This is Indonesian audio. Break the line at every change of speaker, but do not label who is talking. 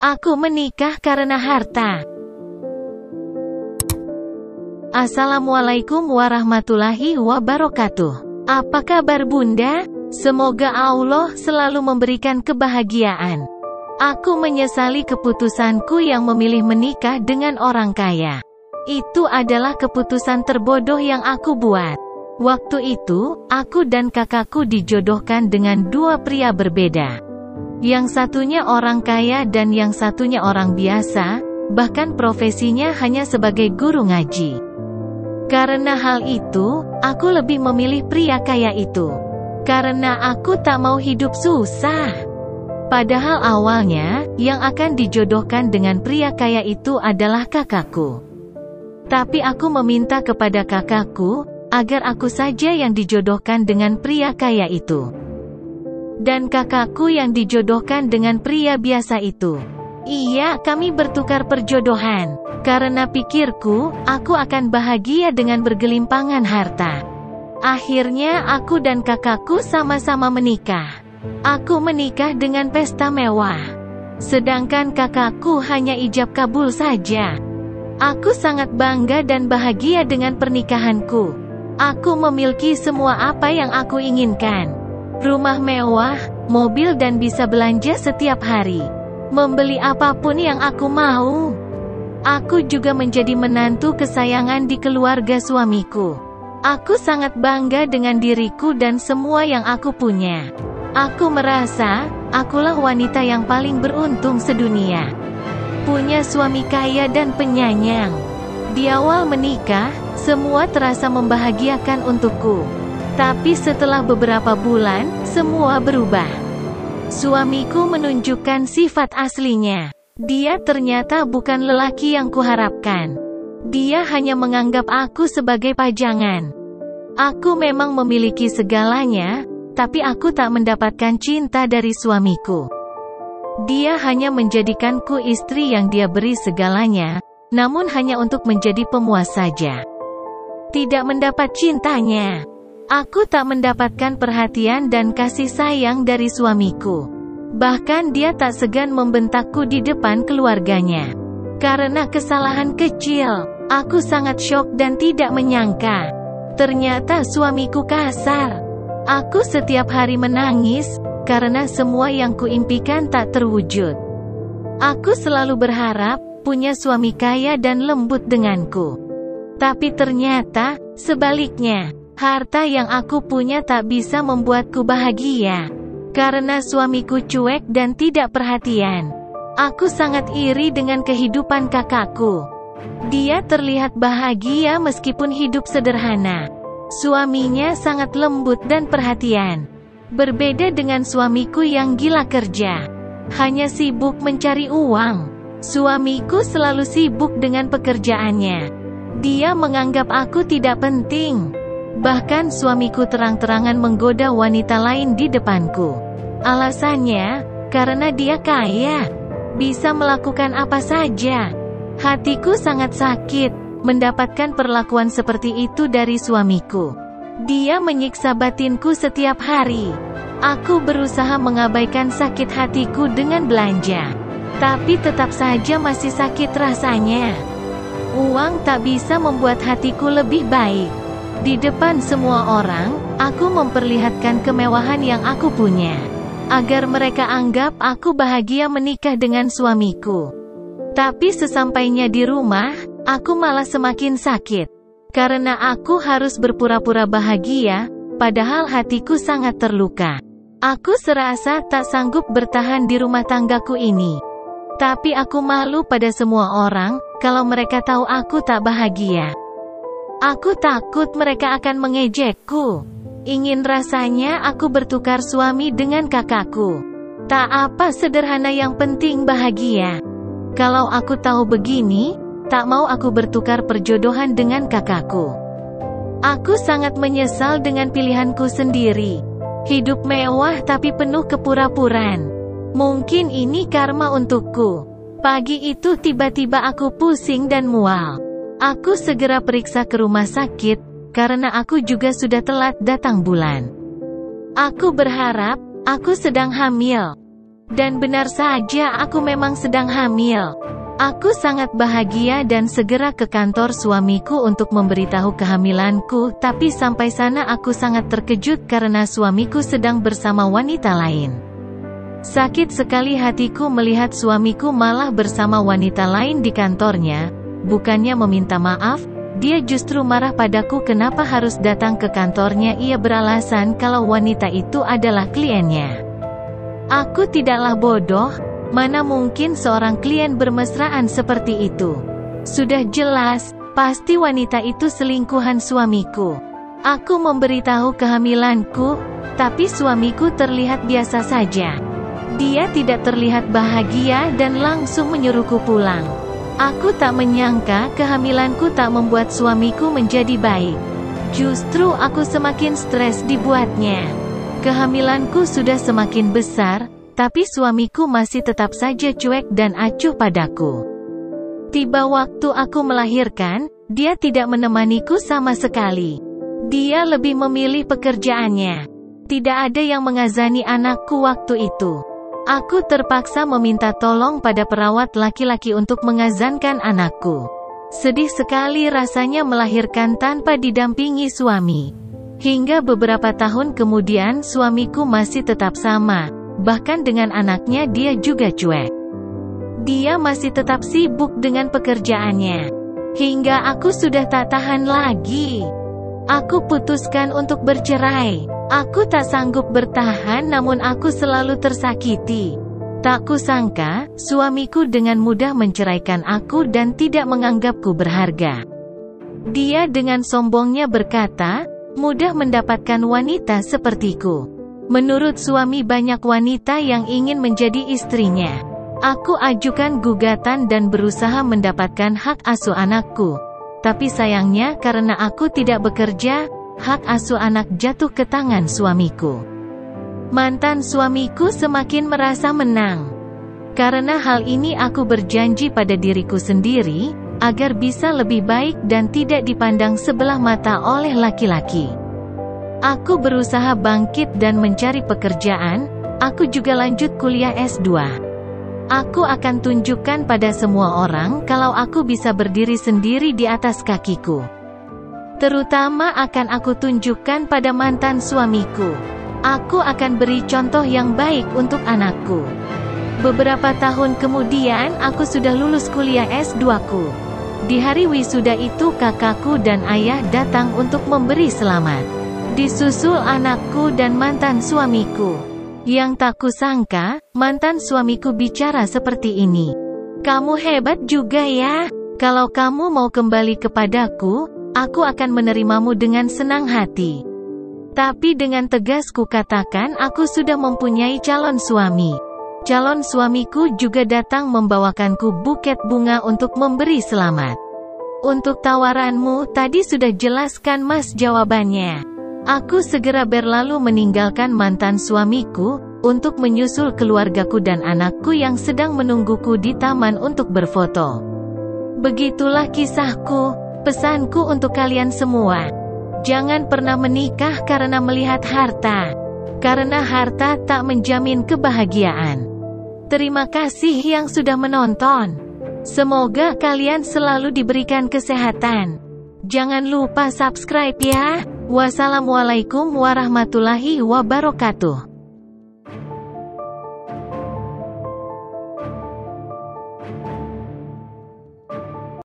Aku menikah karena harta. Assalamualaikum warahmatullahi wabarakatuh. Apa kabar Bunda? Semoga Allah selalu memberikan kebahagiaan. Aku menyesali keputusanku yang memilih menikah dengan orang kaya. Itu adalah keputusan terbodoh yang aku buat. Waktu itu, aku dan kakakku dijodohkan dengan dua pria berbeda. Yang satunya orang kaya dan yang satunya orang biasa, bahkan profesinya hanya sebagai guru ngaji. Karena hal itu, aku lebih memilih pria kaya itu. Karena aku tak mau hidup susah. Padahal awalnya, yang akan dijodohkan dengan pria kaya itu adalah kakakku. Tapi aku meminta kepada kakakku, agar aku saja yang dijodohkan dengan pria kaya itu. Dan kakakku yang dijodohkan dengan pria biasa itu. Iya, kami bertukar perjodohan. Karena pikirku, aku akan bahagia dengan bergelimpangan harta. Akhirnya aku dan kakakku sama-sama menikah. Aku menikah dengan pesta mewah. Sedangkan kakakku hanya ijab kabul saja. Aku sangat bangga dan bahagia dengan pernikahanku. Aku memiliki semua apa yang aku inginkan. Rumah mewah, mobil dan bisa belanja setiap hari. Membeli apapun yang aku mau. Aku juga menjadi menantu kesayangan di keluarga suamiku. Aku sangat bangga dengan diriku dan semua yang aku punya. Aku merasa, akulah wanita yang paling beruntung sedunia. Punya suami kaya dan penyayang. Di awal menikah, semua terasa membahagiakan untukku. Tapi setelah beberapa bulan, semua berubah. Suamiku menunjukkan sifat aslinya. Dia ternyata bukan lelaki yang kuharapkan. Dia hanya menganggap aku sebagai pajangan. Aku memang memiliki segalanya, tapi aku tak mendapatkan cinta dari suamiku. Dia hanya menjadikanku istri yang dia beri segalanya, namun hanya untuk menjadi pemuas saja. Tidak mendapat cintanya. Aku tak mendapatkan perhatian dan kasih sayang dari suamiku. Bahkan dia tak segan membentakku di depan keluarganya. Karena kesalahan kecil, aku sangat syok dan tidak menyangka. Ternyata suamiku kasar. Aku setiap hari menangis, karena semua yang kuimpikan tak terwujud. Aku selalu berharap, punya suami kaya dan lembut denganku. Tapi ternyata, sebaliknya, harta yang aku punya tak bisa membuatku bahagia. Karena suamiku cuek dan tidak perhatian. Aku sangat iri dengan kehidupan kakakku. Dia terlihat bahagia meskipun hidup sederhana. Suaminya sangat lembut dan perhatian. Berbeda dengan suamiku yang gila kerja. Hanya sibuk mencari uang. Suamiku selalu sibuk dengan pekerjaannya. Dia menganggap aku tidak penting. Bahkan suamiku terang-terangan menggoda wanita lain di depanku. Alasannya, karena dia kaya. Bisa melakukan apa saja. Hatiku sangat sakit, mendapatkan perlakuan seperti itu dari suamiku. Dia menyiksa batinku setiap hari. Aku berusaha mengabaikan sakit hatiku dengan belanja. Tapi tetap saja masih sakit rasanya. Uang tak bisa membuat hatiku lebih baik. Di depan semua orang, aku memperlihatkan kemewahan yang aku punya. Agar mereka anggap aku bahagia menikah dengan suamiku. Tapi sesampainya di rumah, aku malah semakin sakit. Karena aku harus berpura-pura bahagia, padahal hatiku sangat terluka. Aku serasa tak sanggup bertahan di rumah tanggaku ini. Tapi aku malu pada semua orang, kalau mereka tahu aku tak bahagia. Aku takut mereka akan mengejekku. Ingin rasanya aku bertukar suami dengan kakakku. Tak apa sederhana, yang penting bahagia. Kalau aku tahu begini, tak mau aku bertukar perjodohan dengan kakakku. Aku sangat menyesal dengan pilihanku sendiri. Hidup mewah tapi penuh kepura-puraan. Mungkin ini karma untukku. Pagi itu tiba-tiba aku pusing dan mual. Aku segera periksa ke rumah sakit. Karena aku juga sudah telat datang bulan. Aku berharap, aku sedang hamil. Dan benar saja aku memang sedang hamil. Aku sangat bahagia dan segera ke kantor suamiku untuk memberitahu kehamilanku, tapi sampai sana aku sangat terkejut karena suamiku sedang bersama wanita lain. Sakit sekali hatiku melihat suamiku malah bersama wanita lain di kantornya. Bukannya meminta maaf, dia justru marah padaku kenapa harus datang ke kantornya. Ia beralasan kalau wanita itu adalah kliennya. Aku tidaklah bodoh, mana mungkin seorang klien bermesraan seperti itu. Sudah jelas, pasti wanita itu selingkuhan suamiku. Aku memberitahu kehamilanku, tapi suamiku terlihat biasa saja. Dia tidak terlihat bahagia dan langsung menyuruhku pulang. Aku tak menyangka kehamilanku tak membuat suamiku menjadi baik. Justru aku semakin stres dibuatnya. Kehamilanku sudah semakin besar, tapi suamiku masih tetap saja cuek dan acuh padaku. Tiba waktu aku melahirkan, dia tidak menemaniku sama sekali. Dia lebih memilih pekerjaannya. Tidak ada yang mengazani anakku waktu itu. Aku terpaksa meminta tolong pada perawat laki-laki untuk mengazankan anakku. Sedih sekali rasanya melahirkan tanpa didampingi suami. Hingga beberapa tahun kemudian suamiku masih tetap sama, bahkan dengan anaknya dia juga cuek. Dia masih tetap sibuk dengan pekerjaannya. Hingga aku sudah tak tahan lagi. Aku putuskan untuk bercerai. Aku tak sanggup bertahan namun aku selalu tersakiti. Tak kusangka, suamiku dengan mudah menceraikan aku dan tidak menganggapku berharga. Dia dengan sombongnya berkata, mudah mendapatkan wanita sepertiku. Menurut suami banyak wanita yang ingin menjadi istrinya. Aku ajukan gugatan dan berusaha mendapatkan hak asuh anakku. Tapi sayangnya karena aku tidak bekerja, hak asuh anak jatuh ke tangan suamiku. Mantan suamiku semakin merasa menang. Karena hal ini aku berjanji pada diriku sendiri, agar bisa lebih baik dan tidak dipandang sebelah mata oleh laki-laki. Aku berusaha bangkit dan mencari pekerjaan. Aku juga lanjut kuliah S2. Aku akan tunjukkan pada semua orang kalau aku bisa berdiri sendiri di atas kakiku. Terutama akan aku tunjukkan pada mantan suamiku. Aku akan beri contoh yang baik untuk anakku. Beberapa tahun kemudian aku sudah lulus kuliah S2ku. Di hari wisuda itu kakakku dan ayah datang untuk memberi selamat. Disusul anakku dan mantan suamiku. Yang tak kusangka, mantan suamiku bicara seperti ini. Kamu hebat juga ya. Kalau kamu mau kembali kepadaku, aku akan menerimamu dengan senang hati. Tapi dengan tegas kukatakan aku sudah mempunyai calon suami. Calon suamiku juga datang membawakanku buket bunga untuk memberi selamat. Untuk tawaranmu, tadi sudah jelaskan Mas jawabannya. Aku segera berlalu meninggalkan mantan suamiku, untuk menyusul keluargaku dan anakku yang sedang menungguku di taman untuk berfoto. Begitulah kisahku, pesanku untuk kalian semua. Jangan pernah menikah karena melihat harta. Karena harta tak menjamin kebahagiaan. Terima kasih yang sudah menonton. Semoga kalian selalu diberikan kesehatan. Jangan lupa subscribe ya. Wassalamualaikum warahmatullahi wabarakatuh.